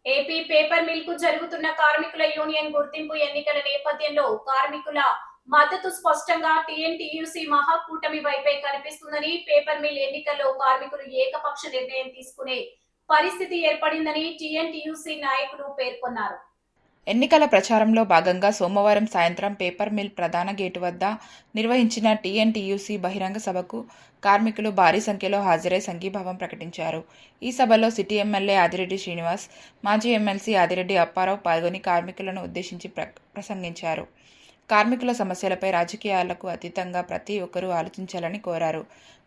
AP paper mill కు జరుగుతున్న కార్మికుల యూనియన్ గుర్తింపు ఎన్నికల నేపథ్యంలో కార్మికుల మద్దతు స్పష్టంగా టీఎన్టీయూసీ మహాకూటమి వైపే కనిపిస్తుందని, పేపర్ మిల్ ఎన్నికల్లో కార్మికులు ఏకపక్ష నిర్ణయం తీసుకునే పరిస్థితి ఏర్పడిందని టీఎన్టీయూసీ నాయకులు పేర్కొన్నారు. ఎన్నికల ప్రచారంలో భాగంగా సోమవారం సాయంత్రం పేపర్ మిల్ ప్రధాన గేటు వద్ద నిర్వహించిన టీఎన్టీయూసీ బహిరంగ సభకు కార్మికులు భారీ సంఖ్యలో హాజరై సంఘీభావం ప్రకటించారు. ఈ సభలో సిటీ ఎమ్మెల్యే ఆదిరెడ్డి శ్రీనివాస్, మాజీ ఎమ్మెల్సీ ఆదిరెడ్డి అప్పారావు పాల్గొని కార్మికులను ఉద్దేశించి ప్రసంగించారు. కార్మికుల సమస్యలపై రాజకీయాలకు అతీతంగా ప్రతి ఒక్కరూ ఆలోచించాలని కోరారు.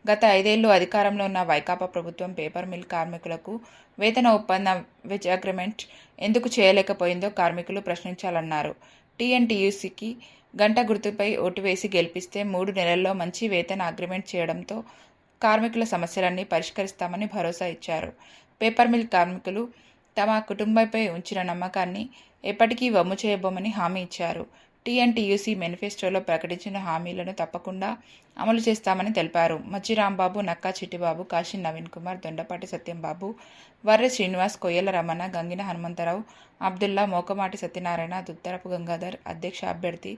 గత 5 ఏళ్లు అధికారంలో ఉన్న వైకాపా ప్రభుత్వం పేపర్ మిల్ కార్మికులకు వేతన ఒప్పంద వెజ్ అగ్రిమెంట్ ఎందుకు చేయలేకపోయిందో కార్మికులు ప్రశ్నించాలన్నారు. టీఎన్టీయూసీకి గంట గుర్తుపై ఓటు వేసి గెలిపిస్తే 3 నెలల్లో మంచి వేతన అగ్రిమెంట్ చేయడంతో కార్మికుల సమస్యలన్నీ పరిష్కరిస్తామని భరోసా ఇచ్చారు. పేపర్ మిల్ కార్మికులు తమ కుటుంబంపై ఉంచిన నమ్మకాన్ని ఎప్పటికీ వమ్ము చేయబోమని హామీ ఇచ్చారు. టీఎన్టీయూసీ మేనిఫెస్టోలో ప్రకటించిన హామీలను తప్పకుండా అమలు చేస్తామని తెలిపారు. మజ్జి రాంబాబు, నక్కా చిట్టిబాబు, కాశీ నవీన్ కుమార్, దొండపాటి సత్యంబాబు, వర్రె శ్రీనివాస్, కొయ్యల రమణ, గంగిన హనుమంతరావు, అబ్దుల్లా, మోకమాటి సత్యనారాయణ, దుత్తరపు గంగాధర్, అధ్యక్ష అభ్యర్థి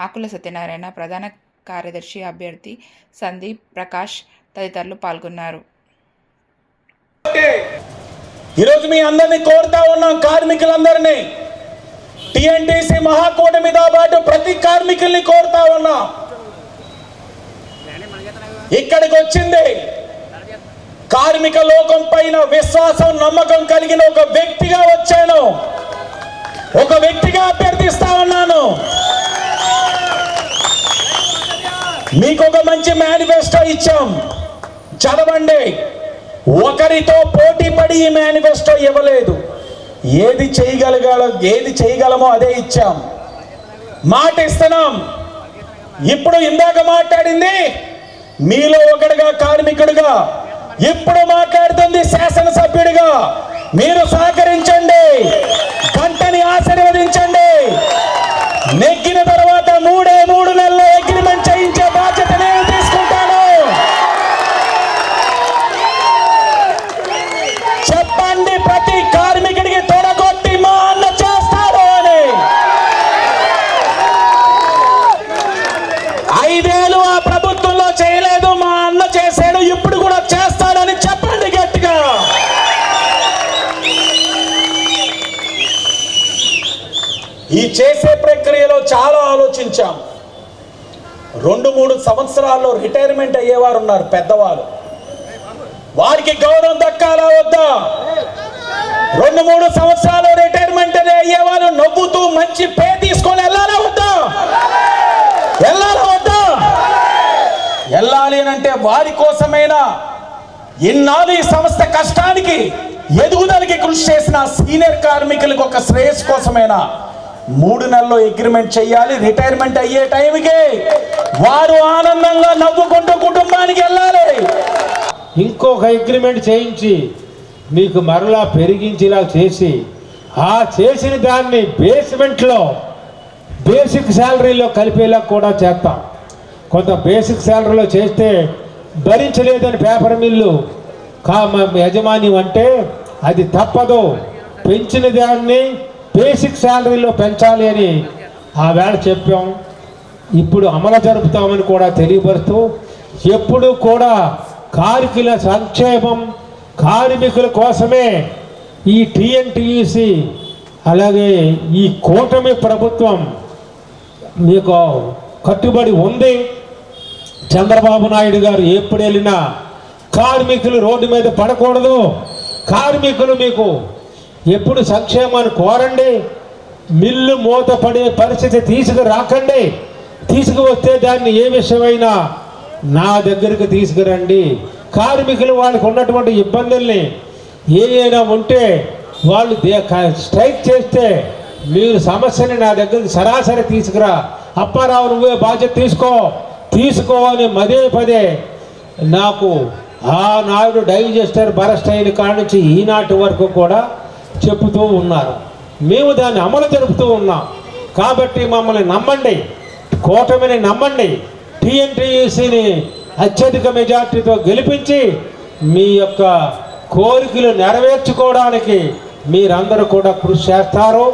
ఆకుల సత్యనారాయణ, ప్రధాన కార్యదర్శి అభ్యర్థి సందీప్, ప్రకాష్ తదితరులు పాల్గొన్నారు. ఈరోజు మీ అందరినీ కోరుతా ఉన్నాం, కార్మికులందరినీ టీఎన్టీసీ మహాకూటమితో పాటు ప్రతి కార్మికుల్ని కోరుతా ఉన్నా. ఇక్కడికి వచ్చింది కార్మిక లోకం పైన విశ్వాసం, నమ్మకం కలిగిన ఒక వ్యక్తిగా వచ్చాను, ఒక వ్యక్తిగా అభ్యర్థిస్తా ఉన్నాను. మీకు ఒక మంచి మేనిఫెస్టో ఇచ్చాం, చదవండి. ఒకరితో పోటీ పడి ఈ మేనిఫెస్టో ఇవ్వలేదు. ఏది చేయగలమో అదే ఇచ్చాం, మాట ఇస్తున్నాం. ఇప్పుడు ఇందాక మాట్లాడింది మీలో ఒకటిగా కార్మికుడిగా, ఇప్పుడు మాట్లాడుతుంది శాసనసభ్యుడిగా. మీరు సహకరించండి, గంటని ఆశీర్వదించండి. నెగ్గిన తర్వాత 3 నెలల్లో అగ్రిమెంట్ చేయించే బాధ్యత నేను తీసుకుంటాను. చెప్పండి ప్రతి కార్మికుడికి తొడగొట్టి మా అన్న చేస్తాడు అని. 5 ఏళ్ళు ఆ ప్రభుత్వంలో చేయలేదు, మా అన్న చేశాడు, ఇప్పుడు కూడా చేస్తాడని చెప్పండి గట్టిగా. ఈ చేసే ప్రక్రియలో చాలా ఆలోచించాం. 2-3 సంవత్సరాల్లో రిటైర్మెంట్ అయ్యేవారు ఉన్నారు పెద్దవాళ్ళు, వారికి గౌరవం దక్కాలా వద్దా? 2-3 సంవత్సరాలు రిటైర్మెంట్ అయ్యేవాళ్ళు నవ్వుతూ మంచి పే తీసుకొని వెళ్ళాలా వద్దా? వెళ్ళాలి అంటే వారి కోసమైనా ఇన్నాళ్ళు ఈ సంస్థ కష్టానికి ఎదుగుదలకి కృషి చేసిన సీనియర్ కార్మికులకు ఒక శ్రేయస్ కోసమైనా 3 నెలల్లో అగ్రిమెంట్ చేయాలి. రిటైర్మెంట్ అయ్యే టైంకి వారు ఆనందంగా నవ్వుకుంటూ కుటుంబానికి వెళ్ళాలి. ఇంకొక అగ్రిమెంట్ చేయించి మీకు మరలా పెరిగించేలా చేసి, ఆ చేసిన దాన్ని బేస్మెంట్లో బేసిక్ శాలరీలో కలిపేలా కూడా చేస్తాం. కొంత బేసిక్ శాలరీలో చేస్తే భరించలేదని పేపర్ మిల్లు యజమాని అంటే అది తప్పదు, పెంచిన దాన్ని బేసిక్ శాలరీలో పెంచాలి అని ఆ వేళ చెప్పాం. ఇప్పుడు అమలు జరుపుతామని కూడా తెలియపరుస్తూ, ఎప్పుడు కూడా కార్మికుల సంక్షేమం, కార్మికుల కోసమే ఈ టీఎన్టీయూసీ అలాగే ఈ కూటమి ప్రభుత్వం మీకు కట్టుబడి ఉంది. చంద్రబాబు నాయుడు గారు ఎప్పుడు వెళ్ళినా కార్మికులు రోడ్డు మీద పడకూడదు, కార్మికులు మీకు ఎప్పుడు సంక్షేమాన్ని కోరండి, మిల్లు మూత పడే పరిస్థితి తీసుకురాకండి, తీసుకువస్తే దాన్ని ఏ విషయమైనా నా దగ్గరికి తీసుకురండి. కార్మికులు వాళ్ళకి ఉన్నటువంటి ఇబ్బందుల్ని ఏదైనా ఉంటే వాళ్ళు స్ట్రైక్ చేస్తే మీరు సమస్యని నా దగ్గరికి సరాసరి తీసుకురా, అప్పారావు నువ్వే బాధ్యత తీసుకో అని పదే నాకు ఆనాడు డైజెస్టర్ బరస్ట్ అయిన కాడి నుంచి ఈనాటి వరకు కూడా చెబుతూ ఉన్నారు. మేము దాన్ని అమలు జరుపుతూ ఉన్నాం. కాబట్టి మమ్మల్ని నమ్మండి, కూటమిని నమ్మండి, టీఎన్టీయూసీని అత్యధిక మెజార్టీతో గెలిపించి మీ యొక్క కోరికలు నెరవేర్చుకోవడానికి మీరందరూ కూడా కృషి చేస్తారు.